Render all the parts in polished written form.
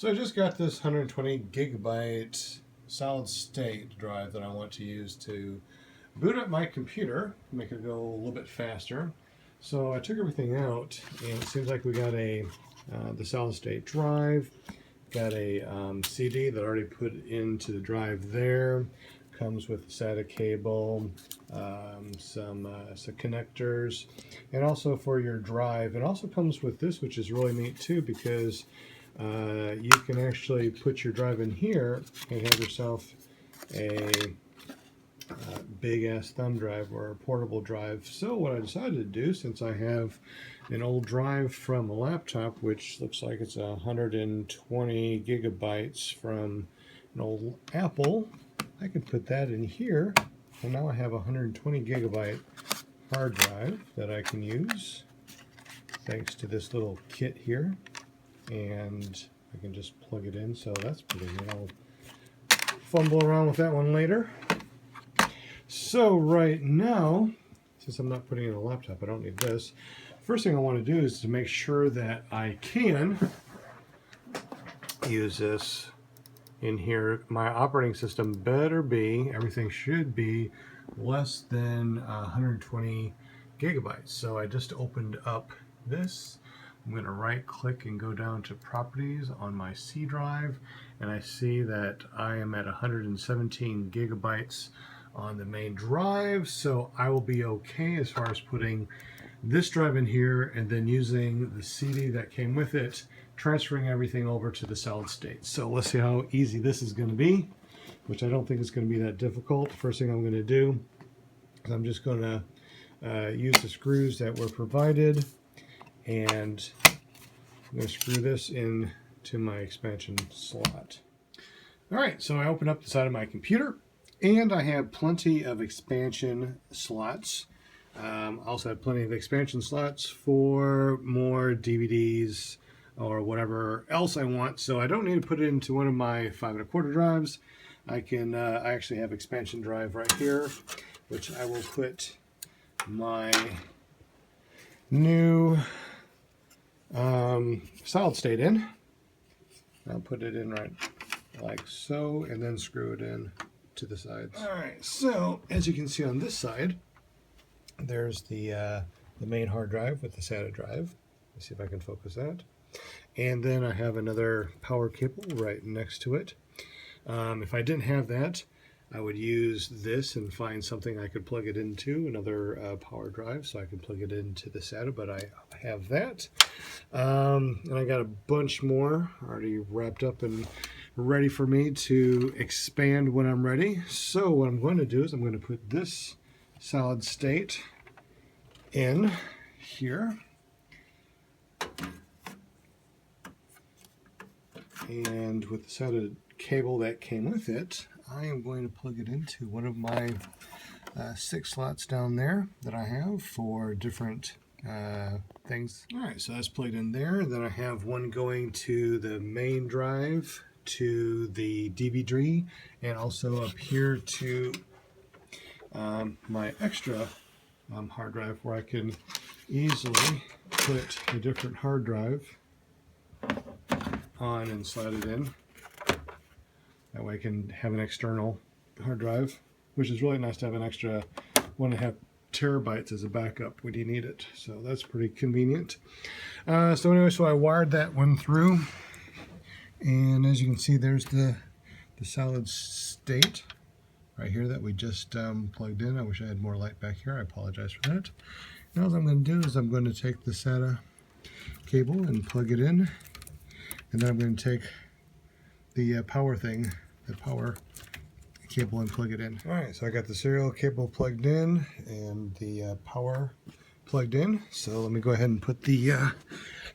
So I just got this 120 gigabyte solid state drive that I want to use to boot up my computer, make it go a little bit faster. So I took everything out, and it seems like we got the solid state drive, got a CD that I already put into the drive there. Comes with a SATA cable, some connectors, and also for your drive. It also comes with this, which is really neat too, because you can actually put your drive in here and have yourself a big ass thumb drive or a portable drive. So what I decided to do, since I have an old drive from a laptop, which looks like it's 120 gigabytes from an old Apple, I could put that in here, and now I have a 120 gigabyte hard drive that I can use thanks to this little kit here, and I can just plug it in. So that's pretty neat. I'll fumble around with that one later. So right now, since I'm not putting it in a laptop, I don't need this. First thing I want to do is to make sure that I can use this in here. My operating system better be, everything should be less than 120 gigabytes. So I just opened up this. I'm going to right click and go down to properties on my C drive, and I see that I am at 117 gigabytes on the main drive, so I will be okay as far as putting this drive in here and then using the CD that came with it, transferring everything over to the solid state. So let's see how easy this is going to be, which I don't think is going to be that difficult. First thing I'm going to do is I'm just going to use the screws that were provided, and I'm going to screw this in to my expansion slot. Alright, so I open up the side of my computer, and I have plenty of expansion slots. I also have plenty of expansion slots for more DVDs or whatever else I want, so I don't need to put it into one of my 5 1/4 drives. I actually have expansion drive right here, which I will put my new solid state in. I'll put it in right like so, and then screw it in to the sides. Alright, so as you can see on this side, there's the main hard drive with the SATA drive. Let's see if I can focus that. And then I have another power cable right next to it. If I didn't have that, I would use this and find something I could plug it into, another power drive, so I could plug it into the SATA, but I have that. And I got a bunch more already wrapped up and ready for me to expand when I'm ready. So what I'm going to do is I'm going to put this solid state in here. And with the SATA cable that came with it, I am going to plug it into one of my 6 slots down there that I have for different things. Alright, so that's plugged in there. Then I have one going to the main drive, to the DVD, and also up here to my extra hard drive, where I can easily put a different hard drive on and slide it in. That way I can have an external hard drive, which is really nice to have an extra 1.5 terabytes as a backup when you need it. So that's pretty convenient. So anyway, so I wired that one through, and as you can see, there's the solid state right here that we just plugged in. I wish I had more light back here. I apologize for that. Now what I'm going to do is I'm going to take the SATA cable and plug it in, and then I'm going to take the power cable, and plug it in. Alright, so I got the serial cable plugged in and the power plugged in. So let me go ahead and put the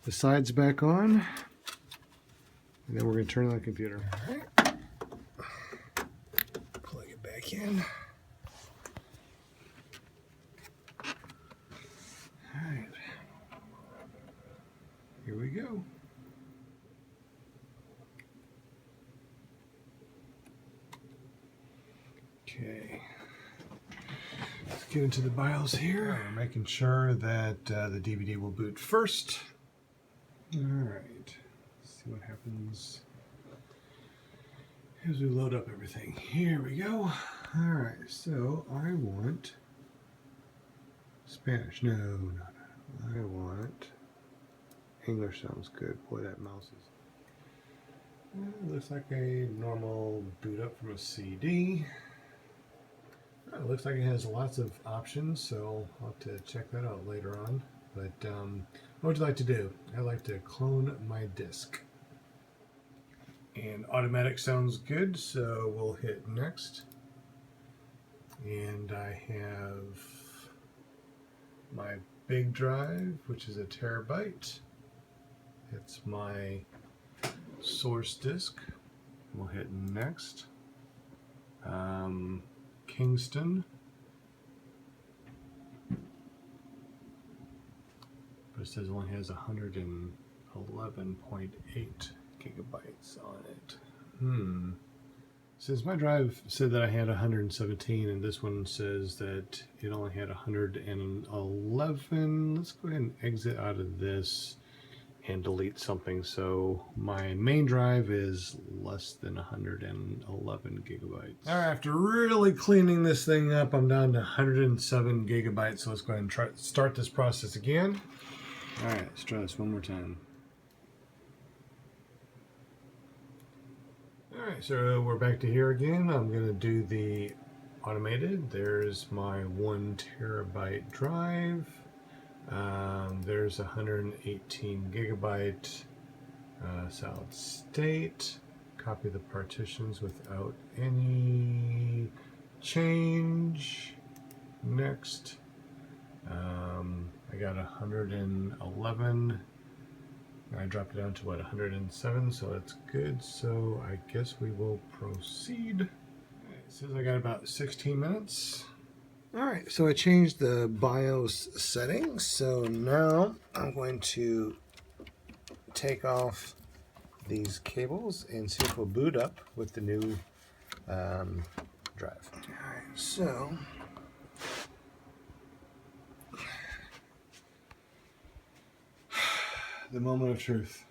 sides back on, and then we're going to turn on the computer. Alright. Plug it back in. Alright. Here we go. Okay, let's get into the BIOS here. We're making sure that the DVD will boot first. All right, let's see what happens as we load up everything. Here we go. Alright, so I want Spanish. No, no, no. I want English. Sounds good. Boy, that mouse is. It looks like a normal boot up from a CD. It looks like it has lots of options, so I'll have to check that out later on. But what would you like to do? I'd like to clone my disk. And automatic sounds good, so we'll hit next. And I have my big drive, which is a terabyte. It's my source disk. We'll hit next. Kingston. But it says it only has 111.8 gigabytes on it. Since my drive said that I had 117 and this one says that it only had 111, let's go ahead and exit out of this and delete something. So my main drive is less than 111 gigabytes. All right, after really cleaning this thing up, I'm down to 107 gigabytes. So let's go ahead and start this process again. All right, let's try this one more time. Alright, so we're back to here again. I'm going to do the automated. There's my 1 terabyte drive. There's 118 gigabyte solid state. Copy the partitions without any change. Next. I got 111. I dropped it down to what, 107, so that's good. So I guess we will proceed. It says I got about 16 minutes. Alright, so I changed the BIOS settings. So now I'm going to take off these cables and see if we'll boot up with the new drive. Alright, so the moment of truth.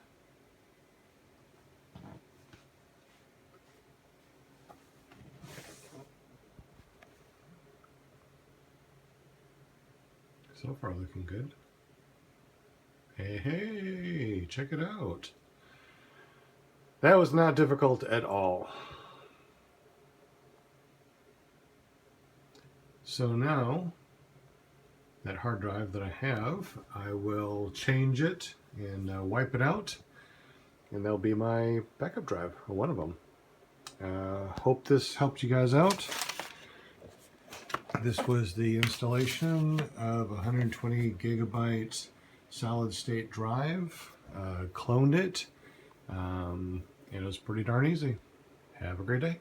So far looking good. Hey, check it out. That was not difficult at all. So now, that hard drive that I have, I will change it and wipe it out, and that'll be my backup drive, or one of them. Hope this helped you guys out. This was the installation of a 120 gigabyte solid state drive. Cloned it, and it was pretty darn easy. Have a great day.